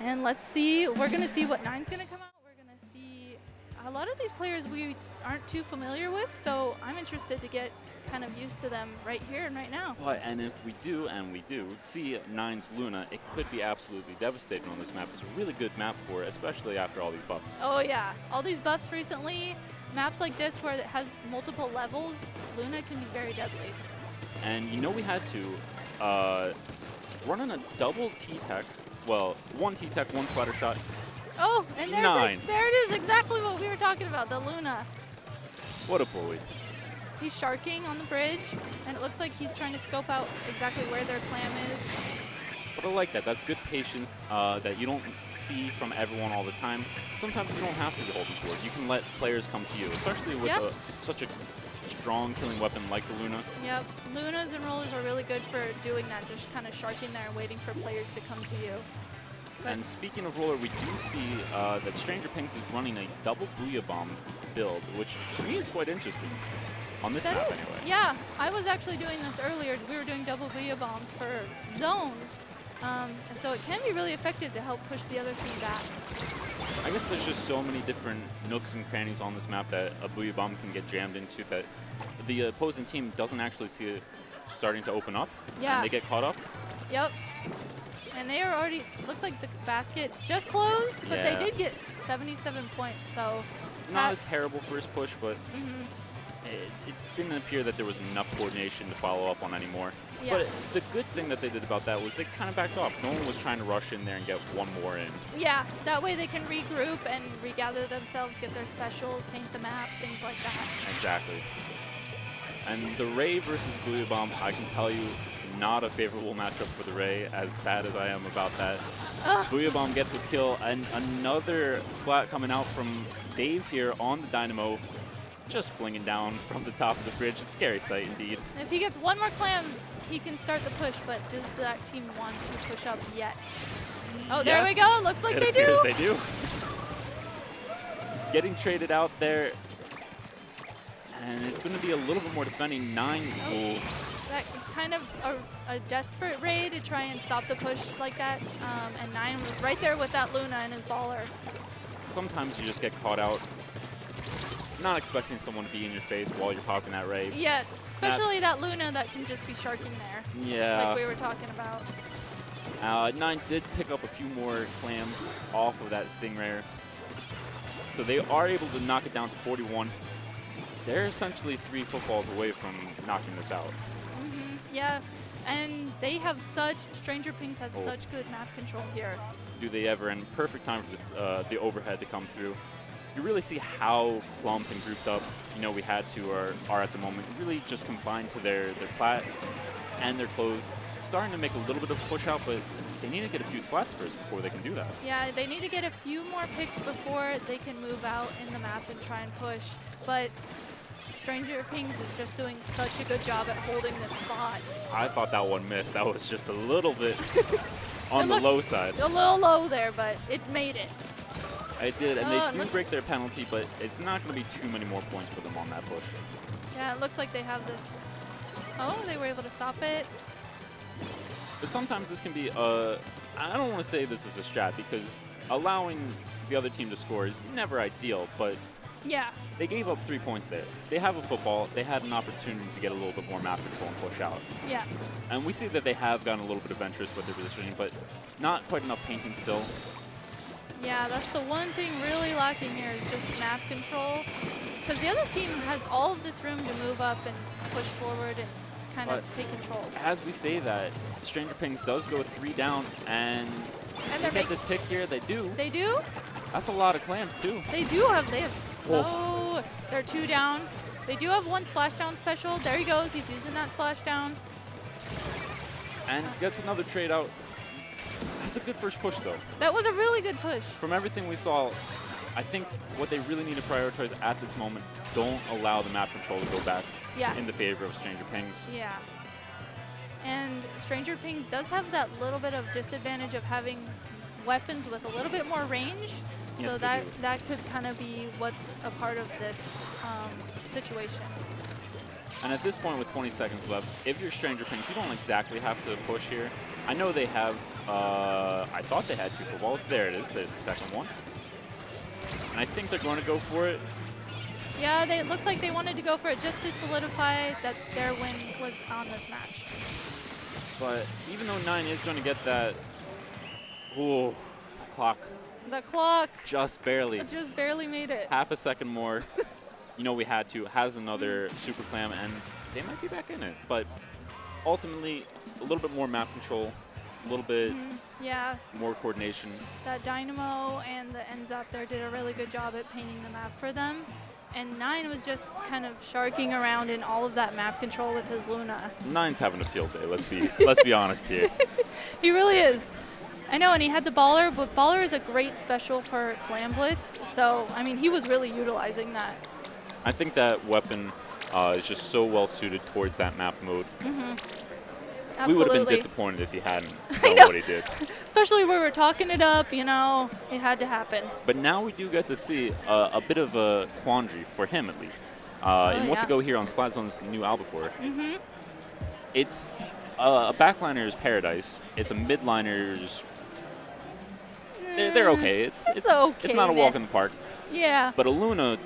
And let's see. We're going to see what Nine's going to come out. We're going to see a lot of these players we aren't too familiar with, so I'm interested to get kind of used to them right here and right now. But, and if we do, see Nine's Luna, it could be absolutely devastating on this map. It's a really good map for it, especially after all these buffs. Oh yeah, all these buffs recently, maps like this where it has multiple levels, Luna can be very deadly. And you know we had to run in a double T-Tech, well, one T-Tech, one splatter shot. Oh, and there's Nine. there it is, exactly what we were talking about, the Luna. What a bully. He's sharking on the bridge, and it looks like he's trying to scope out exactly where their clam is. But I like that. That's good patience that you don't see from everyone all the time. Sometimes you don't have to be holding forward. You can let players come to you, especially with such a strong killing weapon like the Luna. Yep, Lunas and rollers are really good for doing that, just kind of sharking there and waiting for players to come to you. But and speaking of roller, we do see that Stranger Pings is running a double Booyah Bomb build, which to me is quite interesting. On this map, anyway. Yeah, I was actually doing this earlier. We were doing double Booyah Bombs for zones. So it can be really effective to help push the other team back. I guess there's just so many different nooks and crannies on this map that a Booyah Bomb can get jammed into that the opposing team doesn't actually see it starting to open up. Yeah. And they get caught up. Yep. And they are already, looks like the basket just closed, but they did get 77 points, so. Not a terrible first push, but it didn't appear that there was enough coordination to follow up on anymore. Yeah. But the good thing that they did about that was they kind of backed off. No one was trying to rush in there and get one more in. Yeah, that way they can regroup and regather themselves, get their specials, paint the map, things like that. Exactly. And the Ray versus Booyah Bomb, I can tell you, not a favorable matchup for the Ray, as sad as I am about that. Booyah Bomb gets a kill, and another splat coming out from Dave here on the Dynamo, just flinging down from the top of the bridge. It's a scary sight indeed. If he gets one more clam, he can start the push, but does that team want to push up yet? Oh, there we go. Looks like they do. They do. Getting traded out there. And it's going to be a little bit more defending. Nine. That was kind of a desperate Ray to try and stop the push like that. And Nine was right there with that Luna and his baller. Sometimes you just get caught out. Not expecting someone to be in your face while you're popping that Ray. Yes, especially that Luna that can just be sharking there. Yeah. Like we were talking about. Nine did pick up a few more clams off of that Stingray. So they are able to knock it down to 41. They're essentially 3 footballs away from knocking this out. Yeah, and they have Stranger Pings has such good map control here. Do they ever, and perfect time for this, the overhead to come through. You really see how clumped and grouped up, we had to or are at the moment. Really just confined to their plat and their closed. Starting to make a little bit of a push out, but they need to get a few splats first before they can do that. Yeah, they need to get a few more picks before they can move out in the map and try and push. But Stranger Pings is just doing such a good job at holding this spot. I thought that one missed. That was just a little bit on the low side. A little low there, but it made it. I did, and they do break their penalty, but it's not going to be too many more points for them on that push. Yeah, it looks like they have this. Oh, they were able to stop it. But sometimes this can be I don't want to say this is a strat, because allowing the other team to score is never ideal, but yeah, they gave up 3 points there. They have a football. They had an opportunity to get a little bit more map control and push out. Yeah. And we see that they have gotten a little bit adventurous with their positioning, but not quite enough painting still. Yeah, that's the one thing really lacking here is just map control. Because the other team has all of this room to move up and push forward and kind of take control. As we say that, Stranger Pings does go 3 down, and they get this pick here. They do. They do? That's a lot of clams, too. They have, oh, they're 2 down. They do have 1 splashdown special. There he goes. He's using that splashdown. And gets another trade out. That's a good first push, though. That was a really good push. From everything we saw, I think what they really need to prioritize at this moment, don't allow the map control to go back in the favor of Stranger Pings. Yeah. And Stranger Pings does have that little bit of disadvantage of having weapons with a little bit more range. Yes, so that could kind of be what's a part of this situation. And at this point with 20 seconds left, if you're Stranger Things, you don't exactly have to push here. I know they have, I thought they had 2 footballs. There it is. There's the second one. And I think they're going to go for it. Yeah, it looks like they wanted to go for it just to solidify that their win was on this match. But even though 9 is going to get that, ooh, clock. The clock. Just barely. It just barely made it. Half a second more. You know we had to. Has another super clam, and they might be back in it. But ultimately, a little bit more map control, a little bit yeah, more coordination. That Dynamo and the ends up there did a really good job at painting the map for them. And 9 was just kind of sharking around in all of that map control with his Luna. 9's having a field day. Let's be honest here. He really is. I know, and he had the Baller, but Baller is a great special for Clam Blitz. So, I mean, he was really utilizing that. I think that weapon is just so well suited towards that map mode. We would have been disappointed if he hadn't done what he did. Especially where we're talking it up, you know, it had to happen. But now we do get to see a bit of a quandary, for him at least, in what to go here on Splatzone's new albacore. It's a backliner's paradise. It's a midliner's... They're okay. It's not a walk in the park. Yeah. But a Luna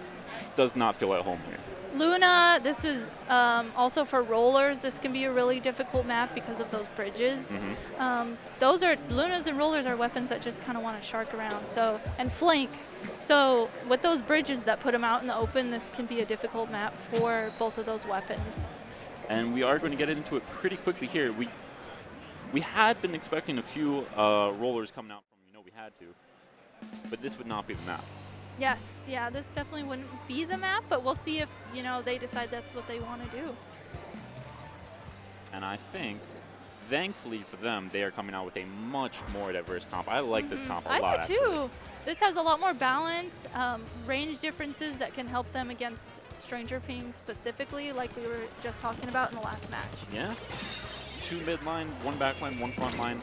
does not feel at home here. Luna, this is also for rollers. This can be a really difficult map because of those bridges. Those are Lunas and rollers are weapons that just kind of want to shark around. So and flank. So with those bridges that put them out in the open, this can be a difficult map for both of those weapons. And we are going to get into it pretty quickly here. We had been expecting a few rollers coming out from we had to, but this would not be the map. Yes, yeah, this definitely wouldn't be the map, but we'll see if, they decide that's what they want to do. And I think, thankfully for them, they are coming out with a much more diverse comp. I like this comp a lot, I do too. actually. This has a lot more balance, range differences that can help them against Stranger Ping specifically, like we were just talking about in the last match. Yeah. 2 mid line, 1 back line, 1 front line.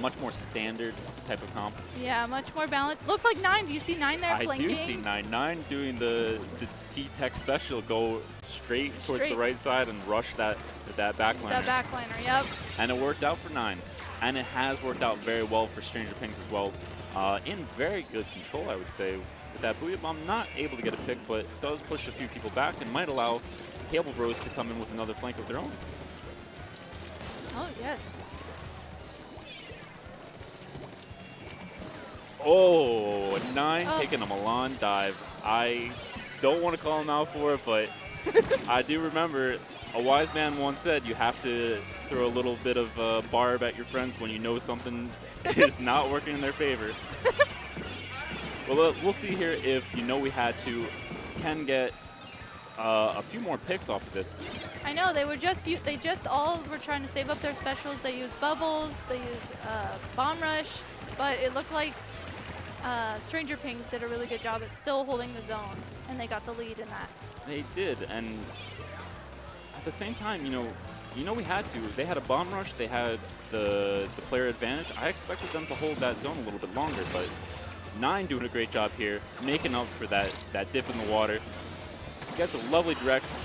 Much more standard type of comp. Yeah, much more balanced. Looks like 9. Do you see 9 there flanking? I do see 9. 9 doing the T-Tech special, go straight towards the right side and rush that backliner. That backliner, yep. And it worked out for 9. And it has worked out very well for Stranger Pings as well. In very good control, I would say. With that Booyah Bomb, not able to get a pick, but does push a few people back and might allow Cable Bros to come in with another flank of their own. Oh, yes. Oh, 9 taking a Milan dive. I don't want to call him out for it, but I do remember a wise man once said you have to throw a little bit of barb at your friends when you know something is not working in their favor. Well, we'll see here if we had to can get a few more picks off of this. I know they just all were trying to save up their specials. They used bubbles, they used bomb rush, but it looked like Stranger Pings did a really good job at still holding the zone, and they got the lead in that. They did, and at the same time, we had to. They had a bomb rush. They had the player advantage. I expected them to hold that zone a little bit longer, but 9 doing a great job here, making up for that dip in the water. Gets a lovely direct.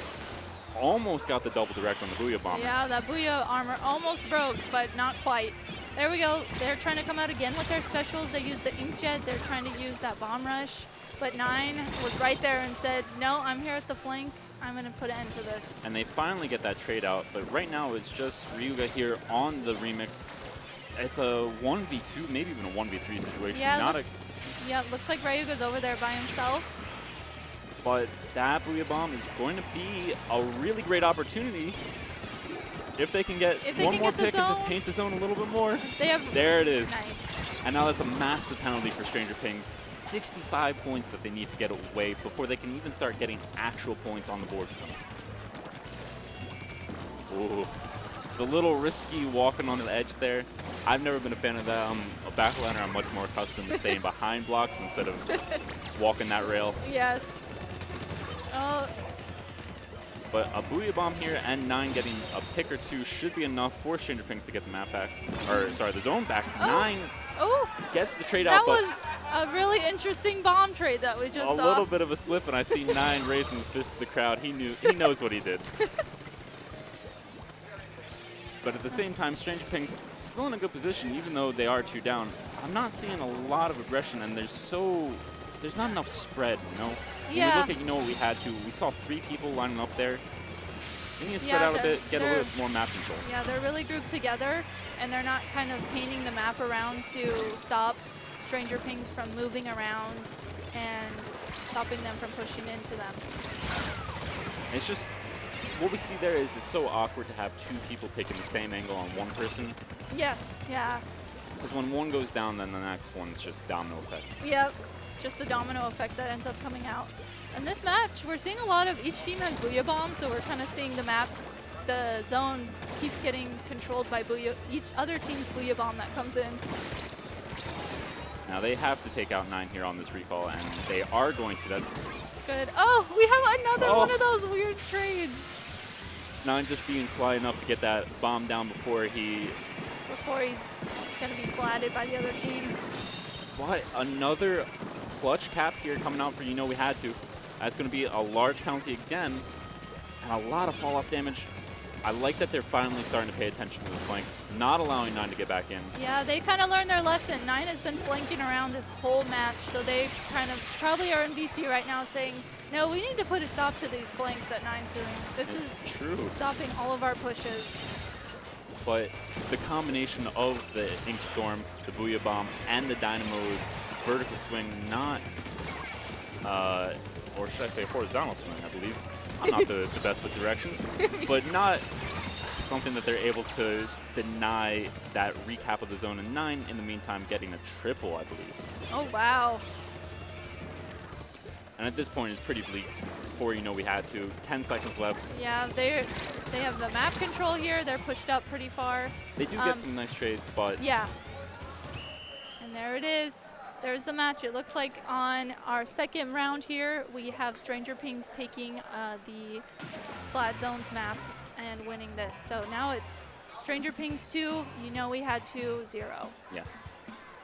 Almost got the double direct on the Booyah Bomber. Yeah, that Booyah armor almost broke, but not quite. There we go. They're trying to come out again with their specials. They used the Inkjet. They're trying to use that bomb rush. But 9 was right there and said, no, I'm here at the flank. I'm going to put an end to this. And they finally get that trade out. But right now it's just Ryuga here on the remix. It's a 1v2, maybe even a 1v3 situation. Yeah, looks like Ryuga's over there by himself. But that Booyah Bomb is going to be a really great opportunity if they can get one more pick and just paint the zone a little bit more. There it is. Nice. And now that's a massive penalty for Stranger Pings. 65 points that they need to get away before they can even start getting actual points on the board for them. Ooh. The little risky walking on the edge there. I've never been a fan of that. I'm a backliner. I'm much more accustomed to staying behind blocks instead of walking that rail. Yes. Oh. But a Booyah Bomb here and 9 getting a pick or 2 should be enough for Stranger Pings to get the map back. Or, sorry, the zone back. 9 gets the trade out, but A really interesting bomb trade that we just saw. A little bit of a slip, and I see 9 raising his fist to the crowd. He knows what he did. But at the same time, Stranger Ping's still in a good position, even though they are 2 down. I'm not seeing a lot of aggression, and there's not enough spread, you know? Yeah. When we look at, what we had to, we saw 3 people lining up there. We need to spread out a bit, get a little more map control. Yeah, they're really grouped together, and they're not kind of painting the map around to stop Stranger Pings from moving around and stopping them from pushing into them. It's just, what we see there is it's so awkward to have 2 people taking the same angle on one person. Yes, yeah. Because when one goes down, then the next one's just domino effect. Yep, just the domino effect that ends up coming out. In this match, we're seeing a lot of each team has Booyah Bomb, so we're kind of seeing the map, the zone keeps getting controlled by each other team's Booyah Bomb that comes in. Now they have to take out 9 here on this recall, and they are going to. That's good. Oh, we have another one of those weird trades. 9 just being sly enough to get that bomb down before he's gonna be splatted by the other team. What? Another clutch cap here coming out for we had to. That's going to be a large penalty again, and a lot of fall-off damage. I like that they're finally starting to pay attention to this flank, not allowing 9 to get back in. Yeah, they kind of learned their lesson. 9 has been flanking around this whole match, so they kind of probably are in VC right now saying, no, we need to put a stop to these flanks that 9's doing. This is true. Stopping all of our pushes. But the combination of the Ink Storm, the Booyah Bomb, and the Dynamo's vertical swing, or should I say horizontal swing, I believe. I'm not the best with directions, but not something that they're able to deny that recap of the zone, and 9 in the meantime getting a triple, I believe. Oh, wow. And at this point, it's pretty bleak. Before we had to. 10 seconds left. Yeah, they have the map control here. They're pushed up pretty far. They do get some nice trades, but... Yeah. And there it is. There's the match. It looks like on our second round here, we have Stranger Pings taking the Splat Zones map and winning this. So now it's Stranger Pings 2. We had 2-0. Yes.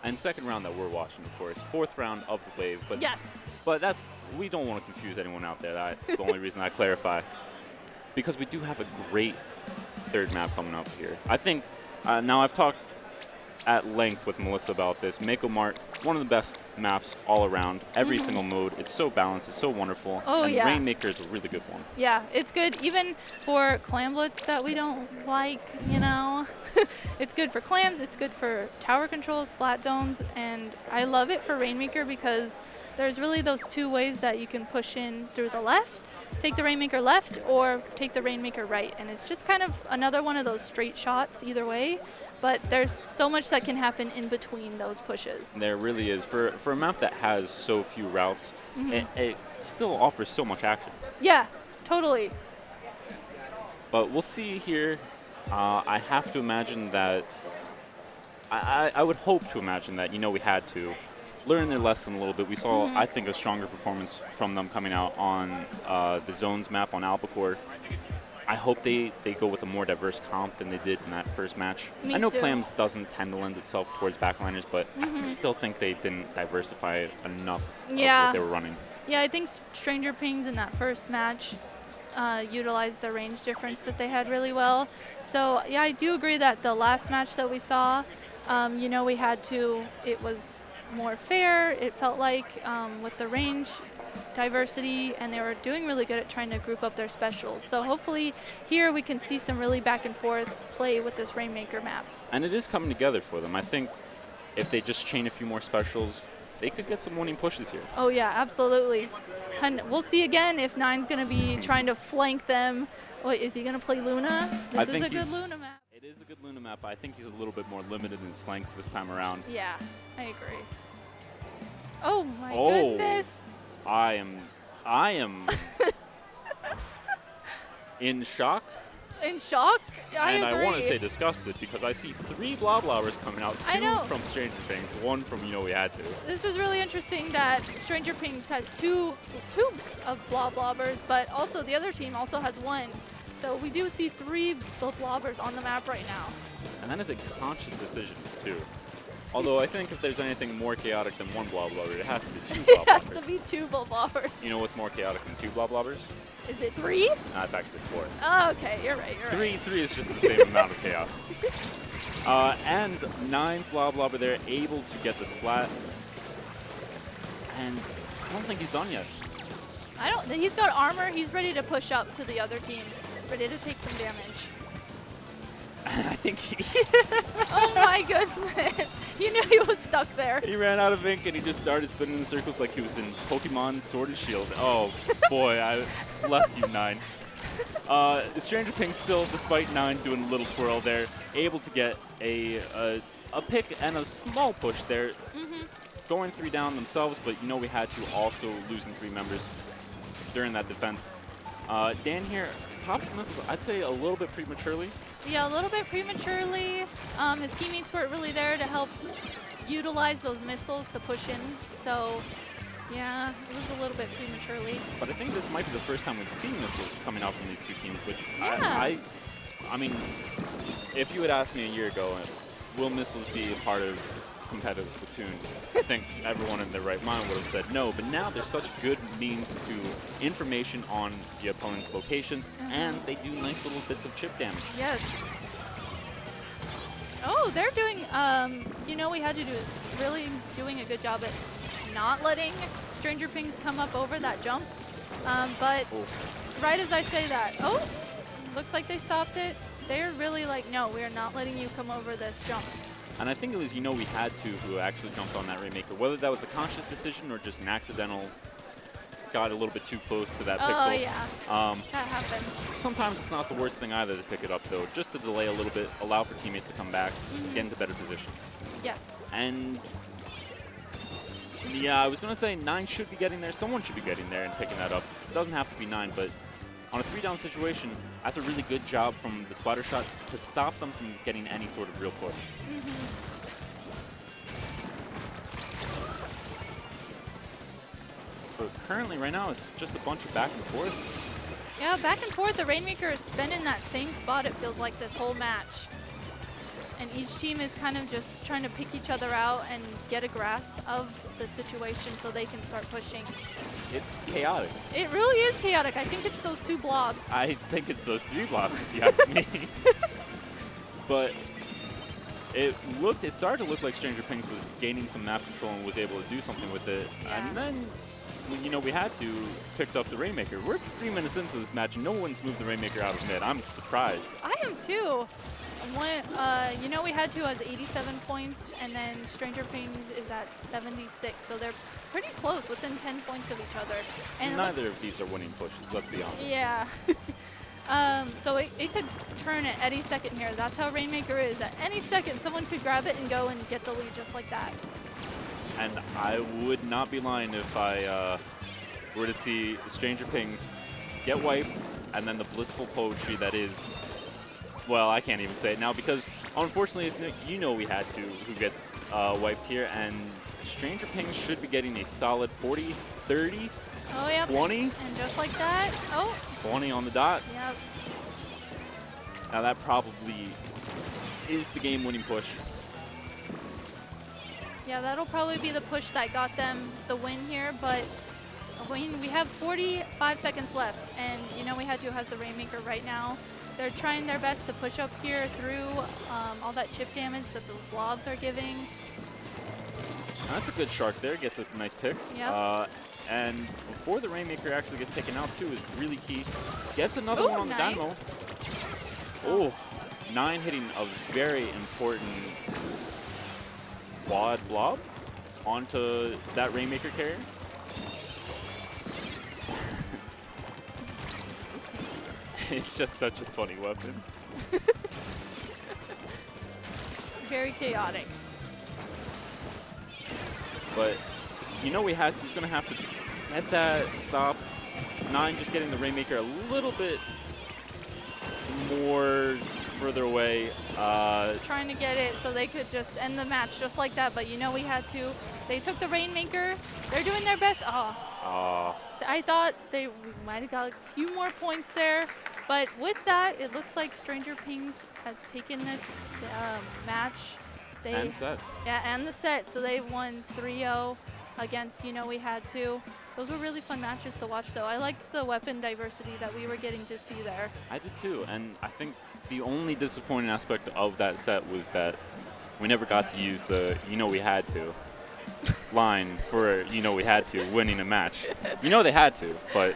And second round that we're watching, of course. 4th round of the wave. But yes. But we don't want to confuse anyone out there. That's the only reason I clarify. Because we do have a great 3rd map coming up here. I think, now I've talked at length with Melissa about this. Mako Mart, one of the best maps all around, every single mode. It's so balanced, it's so wonderful. Oh, and yeah. Rainmaker is a really good one. Yeah, it's good even for clamblets that we don't like, It's good for clams, it's good for tower controls, splat zones, and I love it for Rainmaker because there's really those 2 ways that you can push in through the left, take the Rainmaker left, or take the Rainmaker right. And it's just kind of another one of those straight shots either way. But there's so much that can happen in between those pushes. There really is. For a map that has so few routes, it still offers so much action. Yeah, totally. But we'll see here. I have to imagine that, I would hope to imagine that, we had to learn their lesson a little bit. We saw, I think, a stronger performance from them coming out on the Zones map on Albacore. I hope they go with a more diverse comp than they did in that first match. Me I know too. Clams doesn't tend to lend itself towards backliners, but I still think they didn't diversify enough of what they were running. Yeah, I think Stranger Pings in that first match utilized the range difference that they had really well. So, yeah, I do agree that the last match that we saw, we had to, it was more fair, it felt like, with the range diversity, and they were doing really good at trying to group up their specials. So hopefully here we can see some really back and forth play with this Rainmaker map. And it is coming together for them. I think if they just chain a few more specials, they could get some winning pushes here. Oh yeah, absolutely. And we'll see again if 9's going to be trying to flank them. Wait, is he going to play Luna? This is a good Luna map. It is a good Luna map, but I think he's a little bit more limited in his flanks this time around. Yeah, I agree. Oh my goodness. I am in shock. In shock? I and agree. I want to say disgusted because I see 3 Bloblowers coming out, 2 from Stranger Things, 1 from We Had To. This is really interesting that Stranger Things has two of Blobbers, but also the other team also has 1. So we do see 3 Blobbers on the map right now. And that is a conscious decision, too. Although I think if there's anything more chaotic than one blob blobber, it has to be two It blob has blobbers. to be 2 blobbers. You know what's more chaotic than 2 blob blobbers? Is it 3? No, it's actually 4. Oh, okay, you're right, you're right. Three is just the same amount of chaos. And 9's blob blobber there, able to get the splat. And I don't think he's done yet. He's got armor. He's ready to push up to the other team. Ready to take some damage. I think Oh my goodness. You knew he was stuck there. he ran out of ink and he just started spinning in circles like he was in Pokemon Sword and Shield. Oh boy, bless you, 9. Stranger Ping still, despite 9 doing a little twirl there, able to get a pick and a small push there. Going 3 down themselves, but you know we had to, also losing 3 members during that defense. Dan here pops the missiles, I'd say a little bit prematurely. Yeah, a little bit prematurely. His teammates weren't really there to help utilize those missiles to push in. So, yeah, it was a little bit prematurely. But I think this might be the first time we've seen missiles coming out from these 2 teams, which Yeah. I mean, if you had asked me a year ago, will missiles be a part of competitive Splatoon, I think everyone in their right mind would have said no, but now there's such good means to information on the opponent's locations, and they do nice little bits of chip damage. Yes. Oh, they're doing, you know, we had to do is really doing a good job at not letting Stranger Pings come up over that jump. But right as I say that, oh, looks like they stopped it. They're really like, no, we're not letting you come over this jump. And I think it was, you know, we had 2 who actually jumped on that Rainmaker, whether that was a conscious decision or just an accidental, got a little bit too close to that pixel. Oh, yeah. That happens. Sometimes it's not the worst thing either to pick it up, though, just to delay a little bit, allow for teammates to come back, get into better positions. Yes. And yeah, I was going to say 9 should be getting there. Someone should be getting there and picking that up. It doesn't have to be 9, but on a 3-down situation, that's a really good job from the splatter shot to stop them from getting any sort of real push. But currently, right now, it's just a bunch of back and forth. Yeah, back and forth. The Rainmaker has been in that same spot, it feels like, this whole match. And each team is kind of just trying to pick each other out and get a grasp of the situation so they can start pushing. It's chaotic. It really is chaotic. I think it's those 2 blobs. I think it's those 3 blobs, if you ask me. But it started to look like Stranger Pings was gaining some map control and was able to do something with it. Yeah. And then, you know, we had to picked up the Rainmaker. We're 3 minutes into this match and no one's moved the Rainmaker out of mid. I'm surprised. I am too. You know, we had to has 87 points, and then Stranger Pings is at 76, so they're pretty close, within 10 points of each other. And neither of these are winning pushes, let's be honest. Yeah. So it could turn at any second here. That's how Rainmaker is. At any second, someone could grab it and go and get the lead just like that. And I would not be lying if I were to see Stranger Pings get wiped, and then the blissful poetry that is, well, I can't even say it now because unfortunately, you know we had to who gets wiped here, and Stranger Pings should be getting a solid 40, 30, Oh, yeah. 20. And just like that, 20 on the dot. Yep. Now that probably is the game-winning push. Yeah, that'll probably be the push that got them the win here, but we have 45 seconds left, and you know we had to has the Rainmaker right now. They're trying their best to push up here through all that chip damage that those blobs are giving. That's a good shark there, gets a nice pick. Yep. And before the Rainmaker actually gets taken out too is really key. Gets another one on the nice. dynamo. Oh, 9 hitting a very important quad blob onto that Rainmaker carrier. It's just such a funny weapon. Very chaotic. But you know he's going to have to get that stop. 9 just getting the Rainmaker a little bit more further away. Trying to get it so they could just end the match just like that, but you know we had to. They took the Rainmaker. They're doing their best. I thought we might have got a few more points there, but with that, it looks like Stranger Pings has taken this match And set. Yeah, and the set. So they won 3-0 against We Had To. Those were really fun matches to watch, though. I liked the weapon diversity that we were getting to see there. I did too, and I think the only disappointing aspect of that set was that we never got to use the we had to line for we had to winning a match. They had to, but